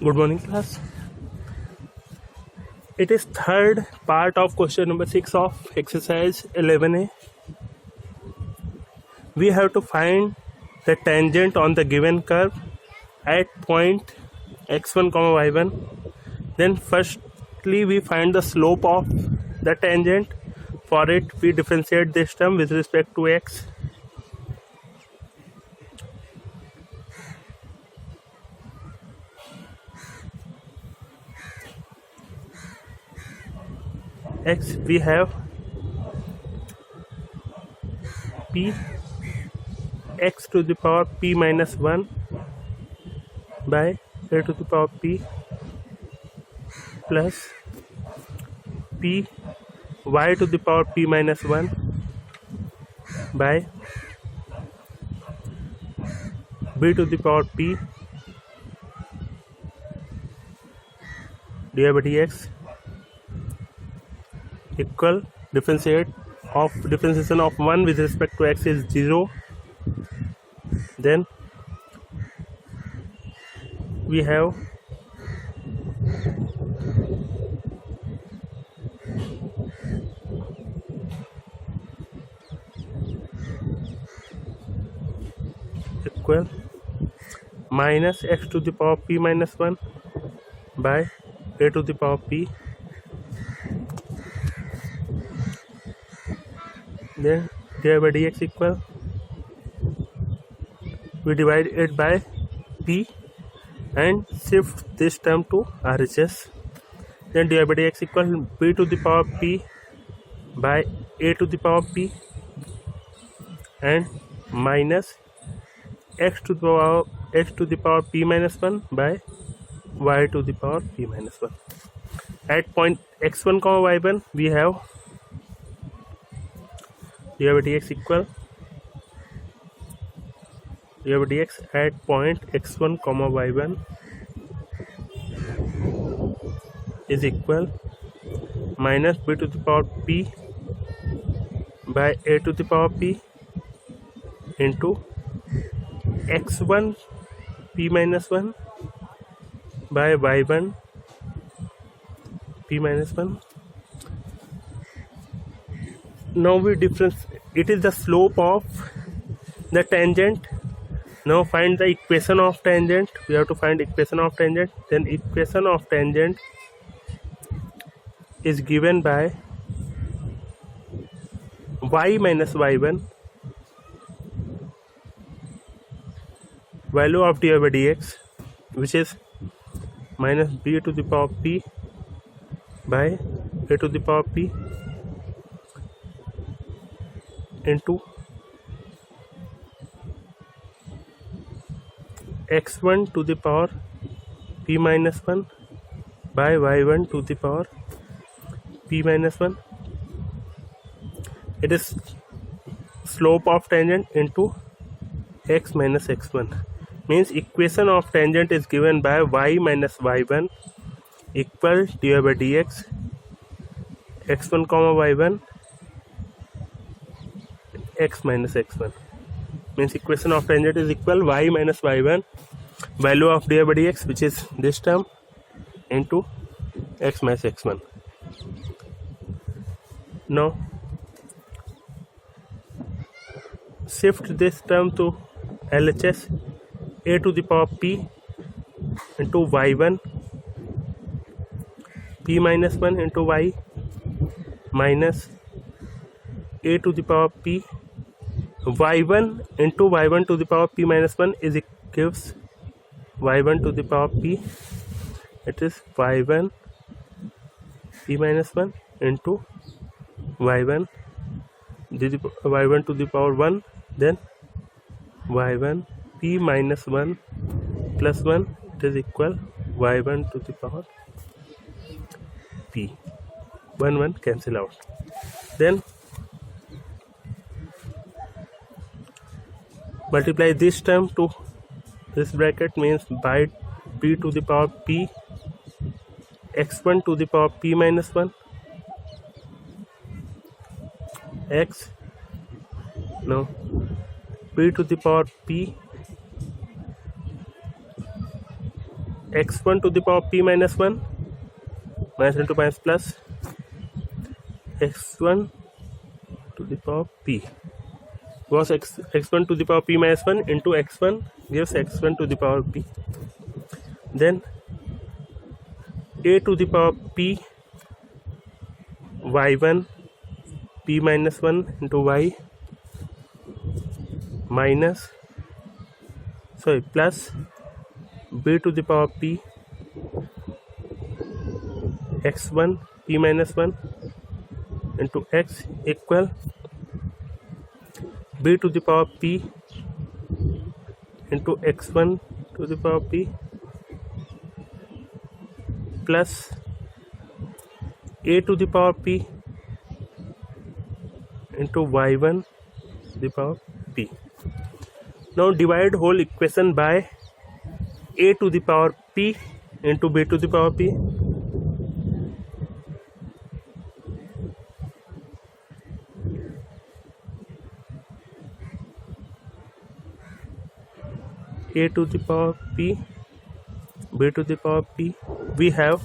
Good morning, class. It is third part of question number 6 of exercise 11a. We have to find the tangent on the given curve at point x1, y1. Then firstly we find the slope of the tangent. For it we differentiate this term with respect to x. X we have p x to the power p minus 1 by a to the power p plus p y to the power p minus 1 by b to the power p dy by dx equal differentiation of 1 with respect to x is 0. Then we have equal minus x to the power p minus 1 by a to the power p. Then dy by dx equal, we divide it by p and shift this term to RHS. Then dy by dx equal b to the power p by a to the power p and minus x to the power p minus 1 by y to the power p minus 1. At point x1, y1 we have dy by dx equal dy by dx at point x1, y1 is equal minus b to the power p by a to the power p into x1 p minus 1 by y1 p minus 1. Now we difference, it is the slope of the tangent. Now find the equation of tangent. We have to find equation of tangent. Then equation of tangent is given by y minus y1, value of dy by dx, which is minus b to the power p by a to the power p into x1 to the power p minus 1 by y1 to the power p minus 1. It is slope of tangent into x minus x1. Means equation of tangent is given by y minus y1 equal dy by dx x1, y1 x minus x1. Means equation of tangent is equal y minus y1, value of dy by dx, which is this term, into x minus x1. Now shift this term to LHS, a to the power p into y1 p minus 1 into y minus a to the power p y1 into y1 to the power p minus 1 is gives y1 to the power p. It is y1 p minus 1 into y1 to the power 1, then y1 p minus 1 plus 1, it is equal y1 to the power p. 1 cancel out. Then multiply this term to this bracket, means by p to the power p x1 to the power p minus 1 x, no, p to the power p x1 to the power p minus 1 minus into minus plus x1 to the power p was x1 to the power p minus 1 into x1 gives x1 to the power p. Then a to the power p y1 p minus 1 into y minus plus b to the power p x1 p minus 1 into x equal b to the power p into x1 to the power p plus a to the power p into y1 to the power p. Now divide whole equation by a to the power p into b to the power p. A to the power p, b to the power p, we have.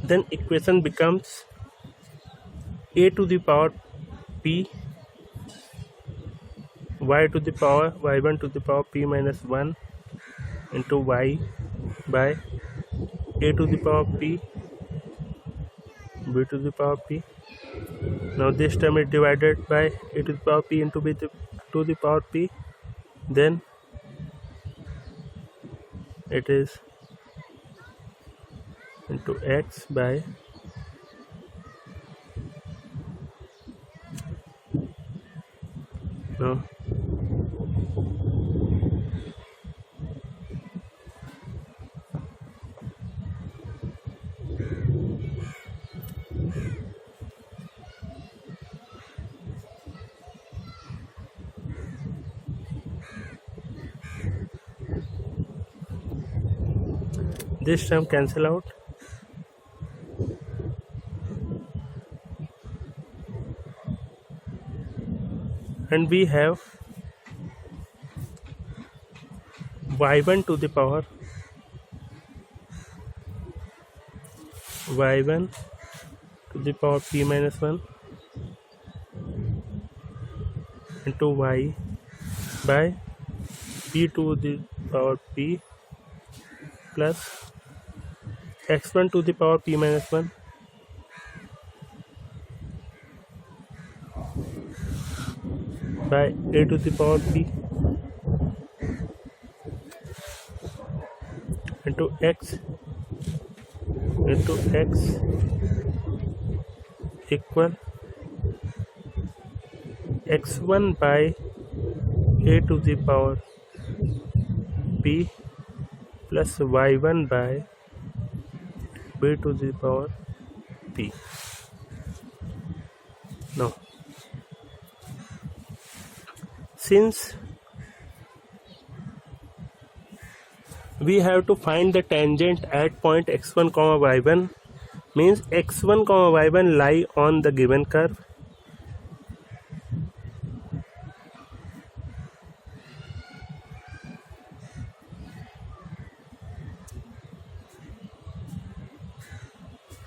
Then equation becomes a to the power p y to the power y1 to the power p minus 1 into y by a to the power p b to the power p. Now this term is divided by a to the power p into b to the power p. Then it is into x by now this term cancel out. And we have y1 to the power y1 to the power p minus 1 into y by p to the power p plus x1 to the power p minus 1 by a to the power p into x equal x1 by a to the power p plus y1 by b to the power p. Now since we have to find the tangent at point x1 comma y1, means x1 comma y1 lie on the given curve.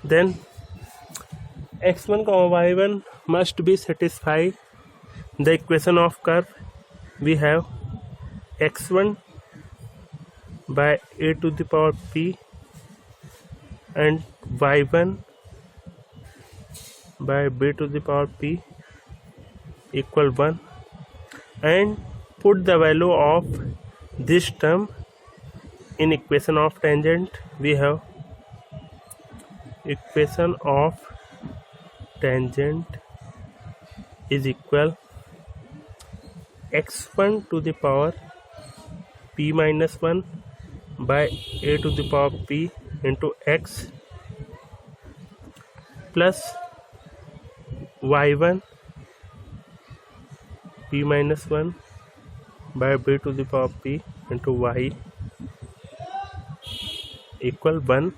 Then x1 comma y1 must be satisfy the equation of curve. We have x1 by a to the power p and y1 by b to the power p equal 1, and put the value of this term in equation of tangent. We have equation of tangent is equal x1 to the power p minus 1 by a to the power p into x plus y1 p minus 1 by b to the power p into y equal 1.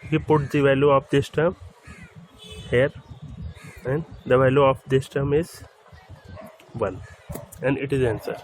We put the value of this term here and the value of this term is 1, and it is answer.